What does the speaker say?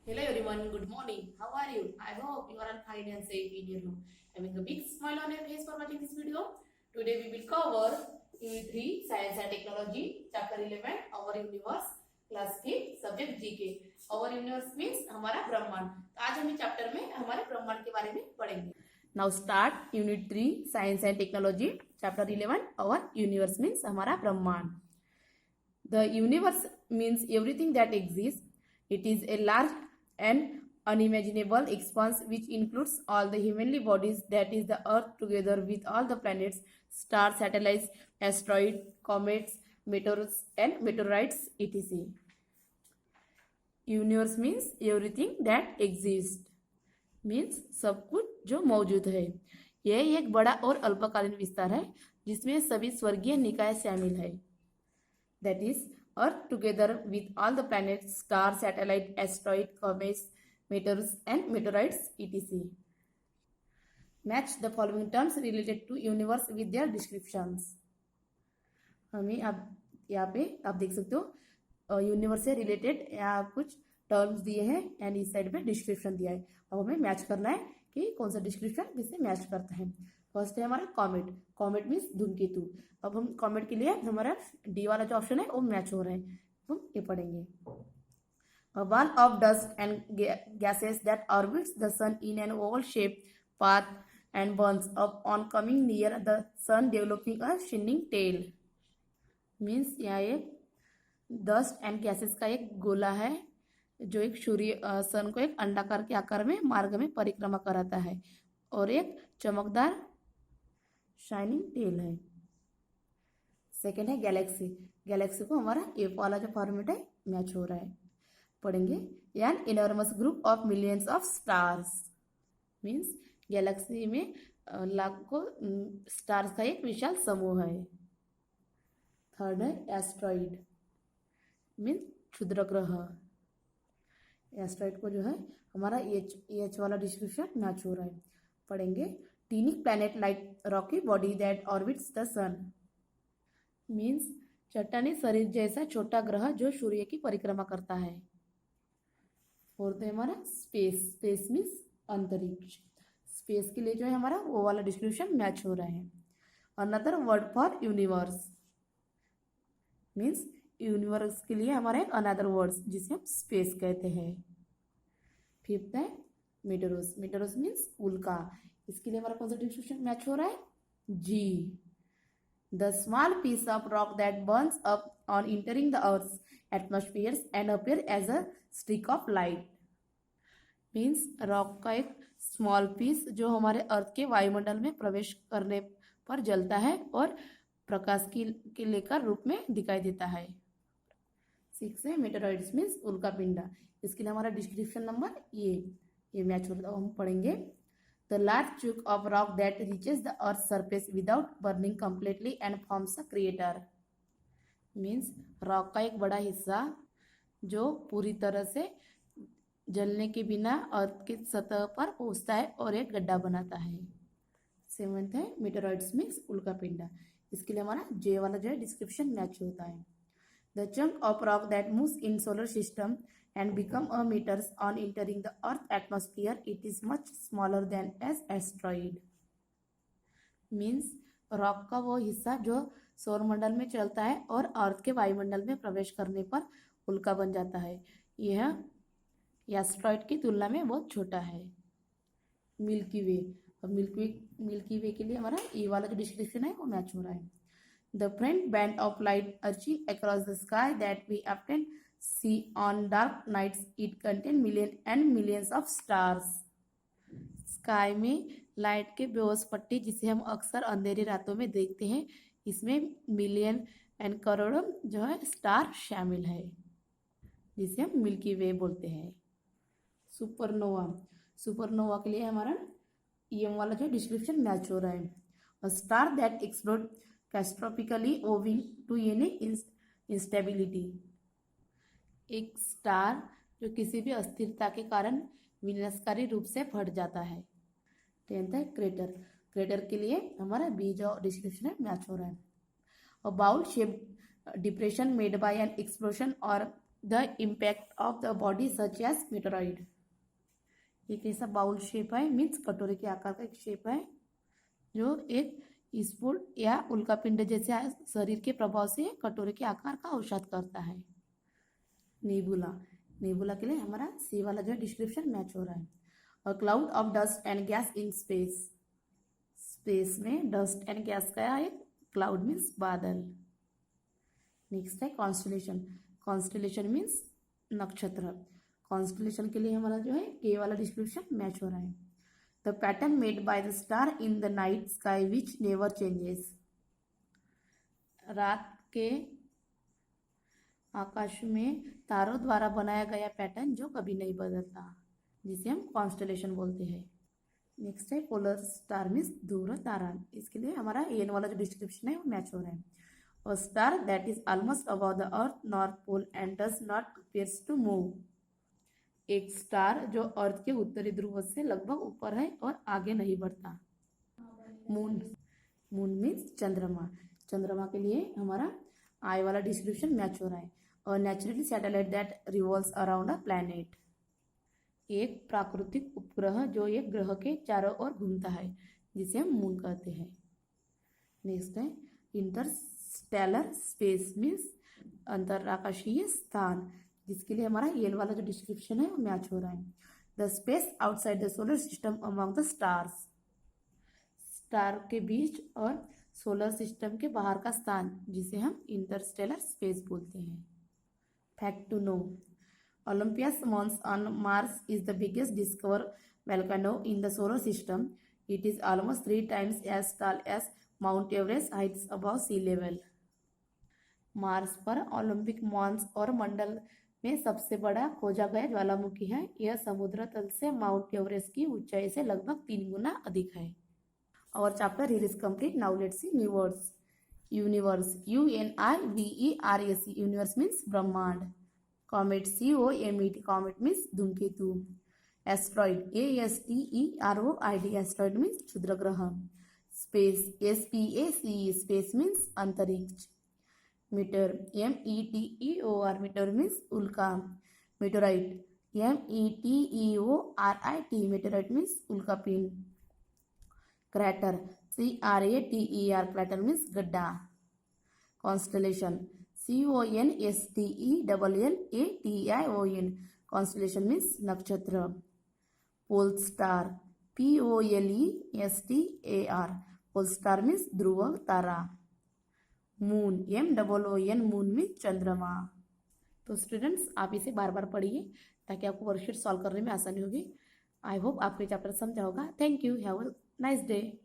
Hello everyone, good morning. How are you? I hope you are all fine and safe in your room. Having a big smile on your face for watching this video. Today we will cover Unit 3 Science and Technology, Chapter 11 Our Universe, Class 5 Subject GK. Our Universe means हमारा ब्रह्मांड. आज हम इस chapter में हमारे ब्रह्मांड के बारे में पढ़ेंगे. Now start Unit 3 Science and Technology, Chapter 11 Our Universe means हमारा ब्रह्मांड. The universe means everything that exists. It is a large and unimaginable expanse which includes all the heavenly bodies, that is the earth, together with all the planets, stars, satellites, asteroids, comets, meteors and meteorites, etc. Universe means everything that exists, means सब कुछ जो मौजूद है. यह एक बड़ा और अल्पकालीन विस्तार है जिसमें सभी स्वर्गीय निकाय शामिल है. That is Earth together with all the planets, stars, satellites, asteroids, comets, meteors and meteorites, etc. Match the following terms related to universe with their descriptions. हमें अब यहाँ पे आप देख सकते हो यूनिवर्स से रिलेटेड यहाँ कुछ टर्म्स दिए हैं एंड इस साइड पे डिस्क्रिप्शन दिया है. अब हमें मैच करना है कि कौन सा डिस्क्रिप्शन किससे मैच करता है. फर्स्ट है हमारा कॉमेट. कॉमेट मीन्स धूमकेतु. अब हम कॉमेट के लिए हमारा डी वाला जो ऑप्शन है वो मैच हो रहा है. हम ये पढ़ेंगे. A ball of dust and gases that orbits the sun in an oval shaped path and burns up on coming near the sun, developing a shining tail. Means यहाँ एक डस्ट एंड गैसेस का एक गोला है जो एक सूर्य सन को एक अंडाकार के आकार में मार्ग में परिक्रमा कराता है और एक चमकदार शाइनिंग टेल है. सेकेंड है गैलेक्सी. गैलेक्सी को हमारा एफ वाला जो फॉर्मेट है मैच हो रहा है. पढ़ेंगे. An enormous group of millions of stars. Means Galaxy में लाखों स्टार्स का एक विशाल समूह है. थर्ड है एस्ट्रॉइड. मीन्स क्षुद्र ग्रह. एस्ट्रॉइड को जो है हमारा एच वाला डिस्क्रिप्शन मैच हो रहा है. पढ़ेंगे. Tiny planet like rocky body that orbits the sun. Means चट्टानी शरीर जैसा छोटा ग्रह जो सूर्य की परिक्रमा करता है. फोर्थ है हमारा स्पेस. स्पेस मीन्स अंतरिक्ष. स्पेस के लिए जो है हमारा वो वाला डिस्क्रिप्शन मैच हो रहा है. Another word for universe. Means universe के लिए हमारा एक अनदर वर्ड्स जिसे हम स्पेस कहते हैं. फिफ्थ है मेटेरोस. मेटेरोस मीन्स उल्का. इसके लिए हमारा कौन सा डिस्क्रिप्शन मैच हो रहा है? जी. The small piece of rock that burns up on entering the earth's atmosphere and appear as a streak of light. Means rock का एक स्मॉल पीस जो हमारे अर्थ के वायुमंडल में प्रवेश करने पर जलता है और प्रकाश के लेकर रूप में दिखाई देता है. 6 है मेटेरॉइड्स मीन्स उल्का पिंडा. इसके लिए हमारा डिस्क्रिप्शन नंबर ये मैच होता है. हम पढ़ेंगे. द लार्ज चunk of rock that reaches the earth surface without burning completely and forms a creator. Means rock का एक बड़ा हिस्सा जो पूरी तरह से जलने के बिना अर्थ की सतह पर पहुंचता है और एक गड्ढा बनाता है. 7th है मेटेरॉइड्स मीन्स उल्का पिंडा. इसके लिए हमारा जे वाला जो है डिस्क्रिप्शन मैच होता है. The chunk of rock that moves in solar system and become a meters on entering the earth atmosphere, it is much smaller than as asteroid. Means rock का वो हिस्सा जो सौर मंडल में चलता है और अर्थ के वायुमंडल में प्रवेश करने पर उल्का बन जाता है. यह एस्ट्रॉइड की तुलना में बहुत छोटा है. मिल्की वे. अब मिल्की वे के लिए हमारा ये वाला जो डिस्क्रिप्शन है वो मैच हो रहा है. The front band of light arching across the sky that we often see on dark nights, it contain millions and millions of stars. Sky में लाइट के बेओस पट्टी जिसे हम अक्सर अंधेरी रातों में देखते हैं, इसमें मिलियन एंड करोड़ों जो है स्टार शामिल है जिसे हम मिल्की वे बोलते हैं. सुपरनोवा. सुपरनोवा के लिए हमारा ये वाला जो डिस्क्रिप्शन मैच हो रहा है. A star that explodes catastrophically owing to any instability. एक स्टार जो किसी भी अस्थिरता के कारण विनाशकारी रूप से फट जाता है. 10th है क्रेटर. क्रेटर के लिए हमारा बी जो डिस्क्रिप्शन है मैच हो रहा है. A bowl shaped depression made by an explosion or the impact of the body such as meteoroid. एक ऐसा बाउल शेप है, मीन्स कटोरे के आकार का एक शेप है जो एक स्फुट या उल्कापिंड जैसे शरीर के प्रभाव से कटोरे के आकार का अवसाद करता है। नेबुला, नेबुला के लिए हमारा सी वाला जो है डिस्क्रिप्शन मैच हो रहा है। A cloud of dust and gas in space, space में डस्ट एंड गैस का एक क्लाउड मीन्स बादल। नेक्स्ट है कॉन्स्टलेशन, कॉन्स्टलेशन मीन्स नक्षत्र। कॉन्स्टलेशन के लिए हमारा जो है के वाला डिस्क्रिप्शन मैच हो रहा है। The pattern made by the star in the night sky which never changes, रात के आकाश में तारों द्वारा बनाया गया पैटर्न जो कभी नहीं बदलता, जिसे हम कॉन्स्टलेशन बोलते हैं। नेक्स्ट है पोलर स्टार मीन्स ध्रुव तारा। इसके लिए हमारा एन वाला जो डिस्क्रिप्शन है वो मैच हो रहा है। A star that is almost above the earth north pole and does not appears to move, एक स्टार जो अर्थ के उत्तरी ध्रुव से लगभग ऊपर है और आगे नहीं बढ़ता। मून, मून मीन्स चंद्रमा। चंद्रमा के लिए हमारा आई वाला डिस्क्रिप्शन मैच हो रहा है। और naturally satellite that revolves around a planet, एक प्राकृतिक उपग्रह जो एक ग्रह के चारों ओर घूमता है, जिसे हम मून कहते हैं। नेक्स्ट है इंटरस्टेलर स्पेस मीन्स अंतराकाशीय स्थान, जिसके लिए हमारा ये वाला जो डिस्क्रिप्शन है वो मैच हो रहा है। The space outside the solar system among the stars, star के बीच और सोलर सिस्टम के बाहर का स्थान, जिसे हम इंटरस्टेलर स्पेस बोलते हैं। Fact to know, Olympus Mons on Mars is the biggest discovered volcano in the solar system. It is almost 3 times as tall as Mount Everest, heights above sea level. Mars पर Olympic Mons और मंडल में सबसे बड़ा खोजा गया ज्वालामुखी है। यह समुद्र तल से माउंट एवरेस्ट की ऊंचाई से लगभग 3 गुना अधिक है। और chapter here is complete. Now let's see new words. Universe, UNIVERS, universe means ब्रह्मांड। कॉमेट, COMET, कॉमेट मीन्स धूमकेतु। एस्ट्रॉइड, ASTEROID, एस्ट्रॉइड मीन्स क्षुद्र ग्रह। स्पेस, SPACE, स्पेस मीन्स अंतरिक्ष। मीटर, METEOR, मीटर मीन्स उल्का। मीटोराइट, METEORIT, मीटोराइट मीन्स उल्कापिंड। Crater, CRATER, crater means गड्ढा। Constellation, CONSTELLATION, constellation means नक्षत्र। Pole star, POLESTAR, pole star means ध्रुव तारा। मून, MOON, मून मीन्स चंद्रमा। तो स्टूडेंट्स आप इसे बार बार पढ़िए ताकि आपको वर्कशीट सॉल्व करने में आसानी होगी। आई होप आपको ये चैप्टर समझा होगा। Thank you, have a nice day.